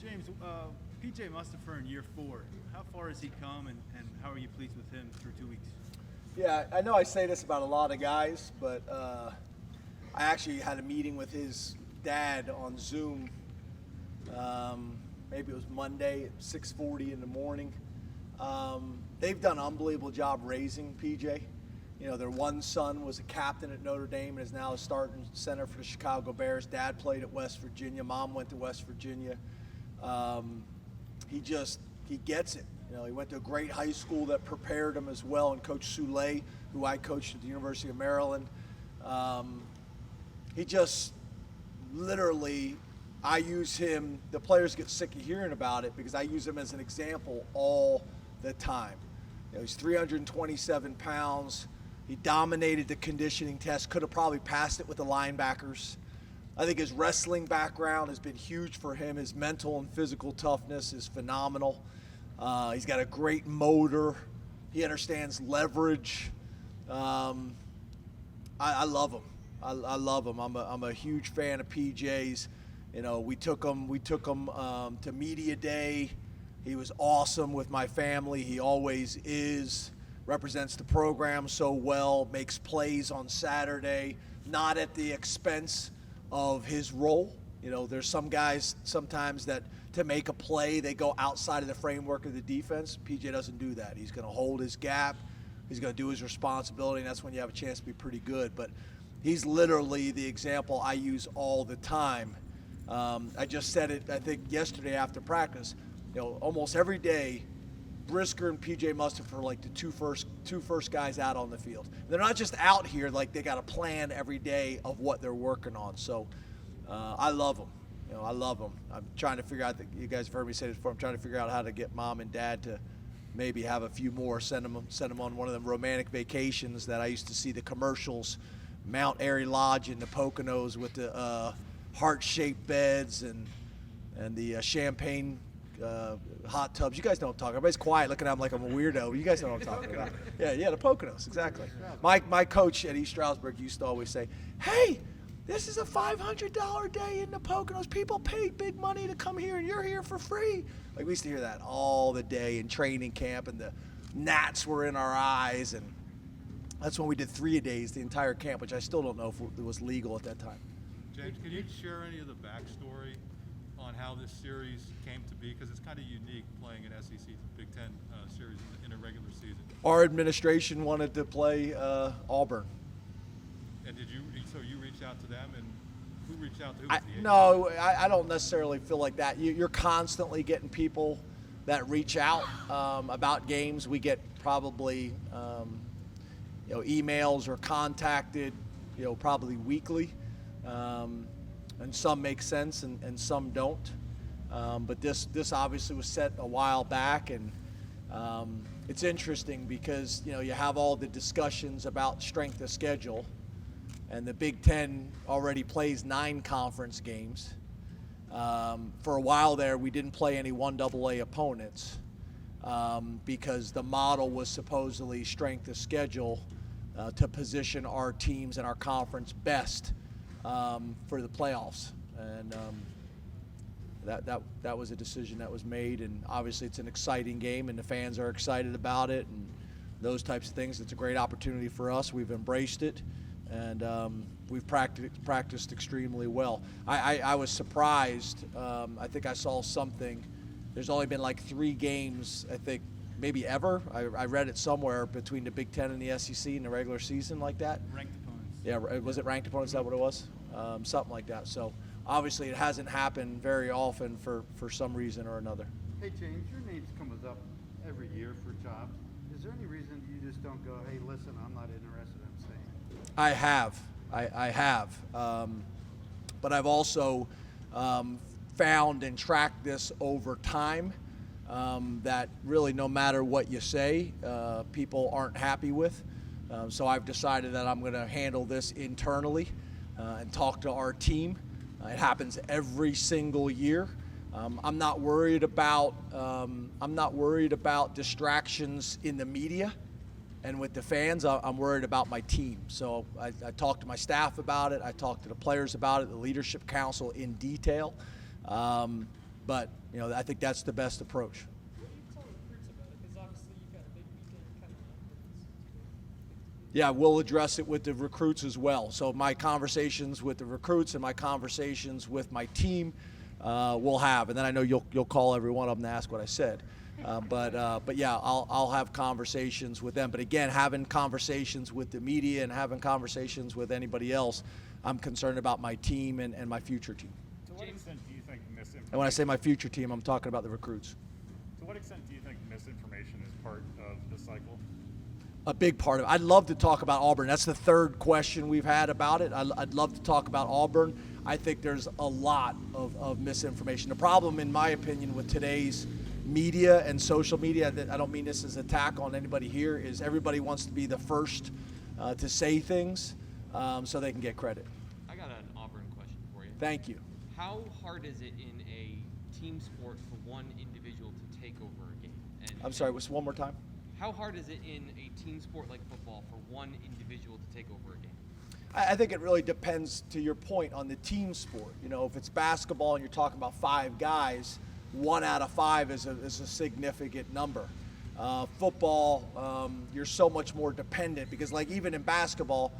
James, PJ Mustapha in year 4, how far has he come, and how are you pleased with him through 2 weeks? Yeah, I know I say this about a lot of guys, but I actually had a meeting with his dad on Zoom. Maybe it was Monday at 6:40 in the morning. They've done an unbelievable job raising PJ. You know, their one son was a captain at Notre Dame and is now a starting center for the Chicago Bears. Dad played at West Virginia. Mom went to West Virginia. He gets it. You know, he went to a great high school that prepared him as well, and Coach Soule, who I coached at the University of Maryland. He just literally, I use him, the players get sick of hearing about it because I use him as an example all the time. You know, he's 327 pounds. He dominated the conditioning test, could have probably passed it with the linebackers. I think his wrestling background has been huge for him. His mental and physical toughness is phenomenal. He's got a great motor. He understands leverage. I love him. I love him. I'm a huge fan of PJ's. You know, we took him to media day. He was awesome with my family. He always is. Represents the program so well. Makes plays on Saturday, not at the expense of his role. You know, there's some guys sometimes that to make a play, they go outside of the framework of the defense. PJ doesn't do that. He's going to hold his gap. He's going to do his responsibility, and that's when you have a chance to be pretty good. But he's literally the example I use all the time. I just said it, I think, yesterday after practice. You know, almost every day, Brisker and PJ Mustapha are like the two first guys out on the field. They're not just out here, like they got a plan every day of what they're working on. So I love them. You know, I love them. I'm trying to figure out, you guys have heard me say this before, I'm trying to figure out how to get mom and dad to maybe have a few more, send them on one of them romantic vacations that I used to see the commercials, Mount Airy Lodge in the Poconos with the heart-shaped beds and the champagne hot tubs. You guys know what I'm talking about. Everybody's quiet looking at me like I'm a weirdo, but you guys know what I'm talking about. Yeah, the Poconos, exactly. My coach at East Stroudsburg used to always say, hey, this is a $500 day in the Poconos. People paid big money to come here, and you're here for free. Like, we used to hear that all the day in training camp, and the gnats were in our eyes, and that's when we did 3-a-days the entire camp, which I still don't know if it was legal at that time. James, can you share any of the backstory on how this series came to be? Because it's kind of unique playing an SEC Big Ten series in a regular season. Our administration wanted to play Auburn. And so you reached out to them, and who reached out to who? No, I don't necessarily feel like that. You're constantly getting people that reach out about games. We get probably emails or contacted, probably weekly. And some make sense and some don't. But this obviously was set a while back, and it's interesting because you have all the discussions about strength of schedule, and the Big Ten already plays 9 conference games. For a while there, we didn't play any 1AA opponents because the model was supposedly strength of schedule to position our teams and our conference best for the playoffs, and that was a decision that was made, and obviously it's an exciting game, and the fans are excited about it, and those types of things. It's a great opportunity for us. We've embraced it, and we've practiced extremely well. I was surprised. I think I saw something. There's only been like 3 games, I think, maybe ever. I read it somewhere between the Big Ten and the SEC in the regular season like that. Ranked opponents. Yeah, was it ranked opponents? Is that what it was? Something like that. So obviously it hasn't happened very often for some reason or another. Hey James, your name's comes up every year for jobs. Is there any reason you just don't go, hey, listen, I'm not interested in staying? I have. But I've also found and tracked this over time that really no matter what you say, people aren't happy with. So I've decided that I'm going to handle this internally and talk to our team. It happens every single year. I'm not worried about distractions in the media and with the fans. I'm worried about my team. So I talked to my staff about it. I talked to the players about it, the leadership council in detail. But, I think that's the best approach. What do you tell recruits about it? Because obviously you've got a big weekend coming up. Yeah, we'll address it with the recruits as well. So my conversations with the recruits and my conversations with my team, we'll have, and then I know you'll call every one of them to ask what I said. But yeah, I'll have conversations with them. But again, having conversations with the media and having conversations with anybody else, I'm concerned about my team and my future team. To what extent do you think misinformation? And when I say my future team, I'm talking about the recruits. To what extent do you think misinformation is part of the cycle? A big part of it. I'd love to talk about Auburn. That's the third question we've had about it. I'd love to talk about Auburn. I think there's a lot of misinformation. The problem, in my opinion, with today's media and social media, I don't mean this as an attack on anybody here, is everybody wants to be the first to say things so they can get credit. I got an Auburn question for you. Thank you. How hard is it in a team sport for one individual to take over a game? I'm sorry, what's one more time? How hard is it in a team sport like football for one individual to take over a game? I think it really depends, to your point, on the team sport. If it's basketball and you're talking about 5 guys, 1 out of 5 is a significant number. Football, you're so much more dependent because, like, even in basketball,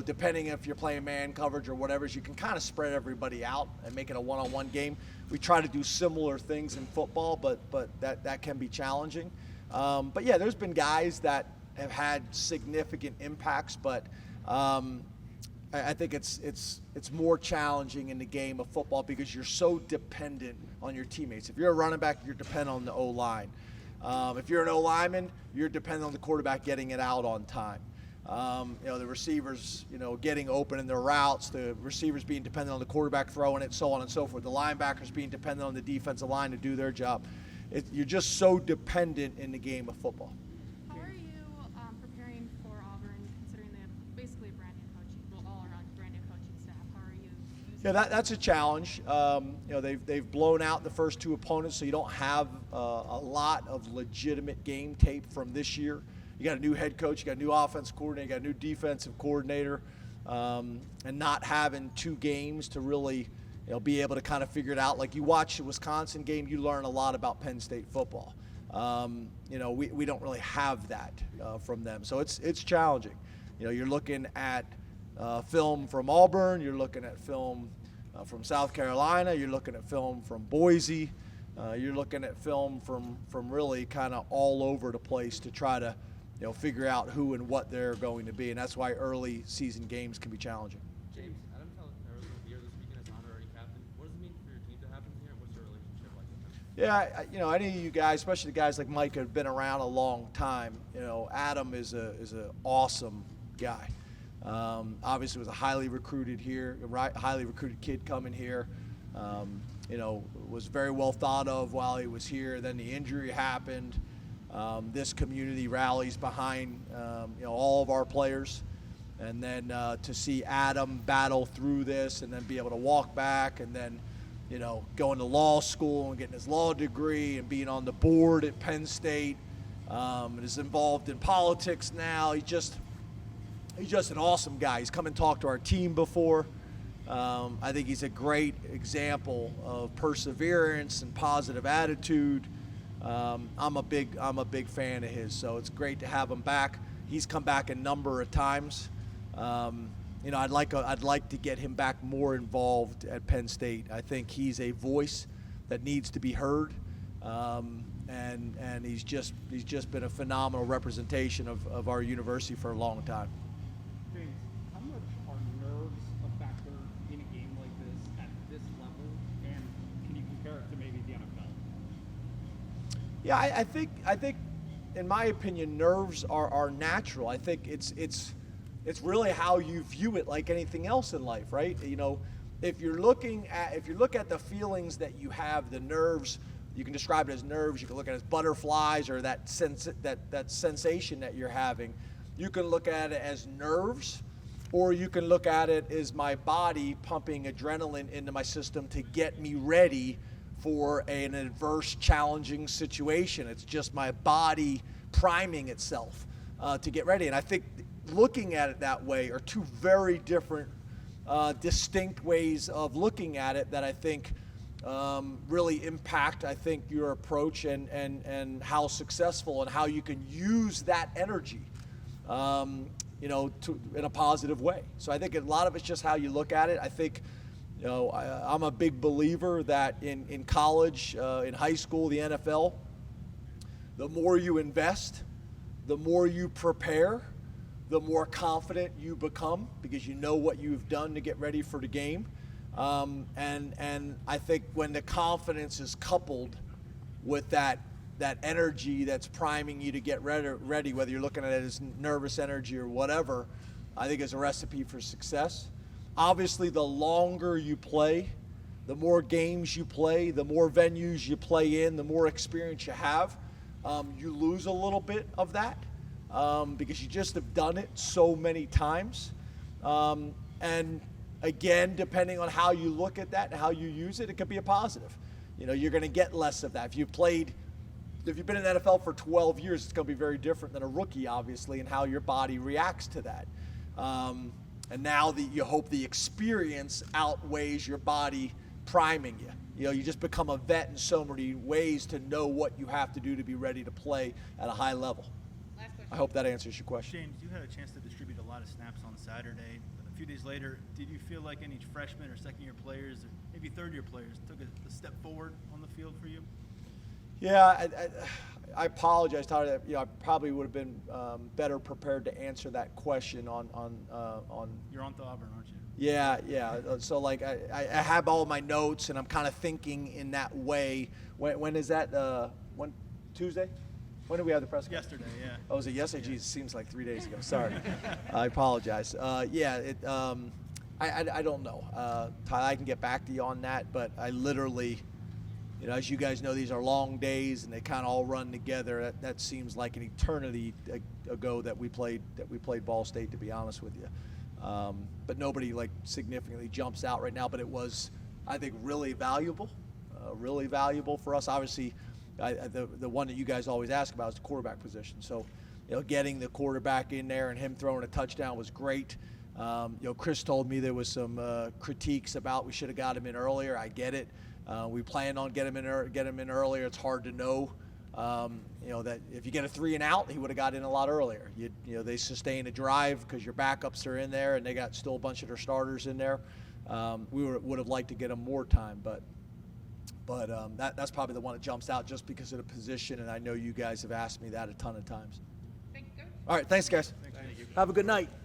depending if you're playing man coverage or whatever, you can kind of spread everybody out and make it a one-on-one game. We try to do similar things in football, but that can be challenging. But yeah, there's been guys that have had significant impacts, but I think it's more challenging in the game of football because you're so dependent on your teammates. If you're a running back, you're dependent on the O-line. If you're an O-lineman, you're dependent on the quarterback getting it out on time. The receivers, getting open in their routes, the receivers being dependent on the quarterback throwing it, so on and so forth. The linebackers being dependent on the defensive line to do their job. You're just so dependent in the game of football. How are you preparing for Auburn, considering they have basically a brand new coaching, all-around brand new coaching staff? How are you using Yeah, that's a challenge. They've blown out the first 2 opponents, so you don't have a lot of legitimate game tape from this year. You got a new head coach, you got a new offensive coordinator, you got a new defensive coordinator, and not having 2 games to really be able to kind of figure it out. Like, you watch the Wisconsin game, you learn a lot about Penn State football. We don't really have that from them, so it's challenging. You're looking at film from Auburn, you're looking at film from South Carolina, you're looking at film from Boise, you're looking at film from really kind of all over the place to try to figure out who and what they're going to be, and that's why early season games can be challenging. James, Adam Taliaferro will be here this weekend as honorary captain. What does it mean for your team to have him here? What's your relationship like with him? Yeah, any of you guys, especially the guys like Mike, have been around a long time. Adam is an awesome guy. Obviously, was a highly recruited kid coming here. Was very well thought of while he was here. Then the injury happened. This community rallies behind all of our players, and then to see Adam battle through this and then be able to walk back and then going to law school and getting his law degree and being on the board at Penn State, and is involved in politics now. He's just an awesome guy. He's come and talked to our team before. I think he's a great example of perseverance and positive attitude. I'm a big fan of his, so it's great to have him back. He's come back a number of times. I'd like to get him back more involved at Penn State. I think he's a voice that needs to be heard, and he's just been a phenomenal representation of our university for a long time. James, how much are nerves a factor in a game like this at this level, and can you compare it to maybe the NFL? Yeah, I think, in my opinion, nerves are natural. I think it's really how you view it, like anything else in life, right? If you look at the feelings that you have, the nerves, you can describe it as nerves. You can look at it as butterflies or that sensation that you're having. You can look at it as nerves, or you can look at it as my body pumping adrenaline into my system to get me ready for an adverse, challenging situation. It's just my body priming itself to get ready. And I think looking at it that way are 2 very different, distinct ways of looking at it that I think really impact, I think, your approach and how successful and how you can use that energy, in a positive way. So I think a lot of it's just how you look at it. I think, I'm a big believer that in college, in high school, the NFL, the more you invest, the more you prepare, the more confident you become because you know what you've done to get ready for the game. And I think when the confidence is coupled with that energy that's priming you to get ready, whether you're looking at it as nervous energy or whatever, I think is a recipe for success. Obviously, the longer you play, the more games you play, the more venues you play in, the more experience you have, you lose a little bit of that because you just have done it so many times. And again, depending on how you look at that and how you use it, it could be a positive. You're going to get less of that. If you've been in the NFL for 12 years, it's going to be very different than a rookie, obviously, and how your body reacts to that. And now you hope the experience outweighs your body priming you. You just become a vet in so many ways to know what you have to do to be ready to play at a high level. Last question. I hope that answers your question. James, you had a chance to distribute a lot of snaps on Saturday. A few days later, did you feel like any freshman or second-year players, or maybe third-year players, took a step forward on the field for you? Yeah, I apologize, Tyler. I probably would have been better prepared to answer that question on. You're on to Auburn, aren't you? Yeah. So I have all my notes, and I'm kind of thinking in that way. When is that? When Tuesday? When did we have the press conference? Yesterday, yeah. Oh, was it yesterday? Geez, it seems like 3 days ago. Sorry. I apologize. I don't know. Tyler, I can get back to you on that, but I literally, as you guys know, these are long days and they kind of all run together. That seems like an eternity ago that we played Ball State, to be honest with you. But nobody significantly jumps out right now. But it was, I think, really valuable for us. Obviously, the one that you guys always ask about is the quarterback position. So, getting the quarterback in there and him throwing a touchdown was great. Chris told me there was some critiques about we should have got him in earlier. I get it. We planned on get him in earlier. It's hard to know. That if you get a 3 and out, he would have got in a lot earlier. They sustain a drive because your backups are in there and they got still a bunch of their starters in there. We would have liked to get him more time, but that's probably the one that jumps out just because of the position, and I know you guys have asked me that a ton of times. Thank you. All right, thanks, guys. Have a good night.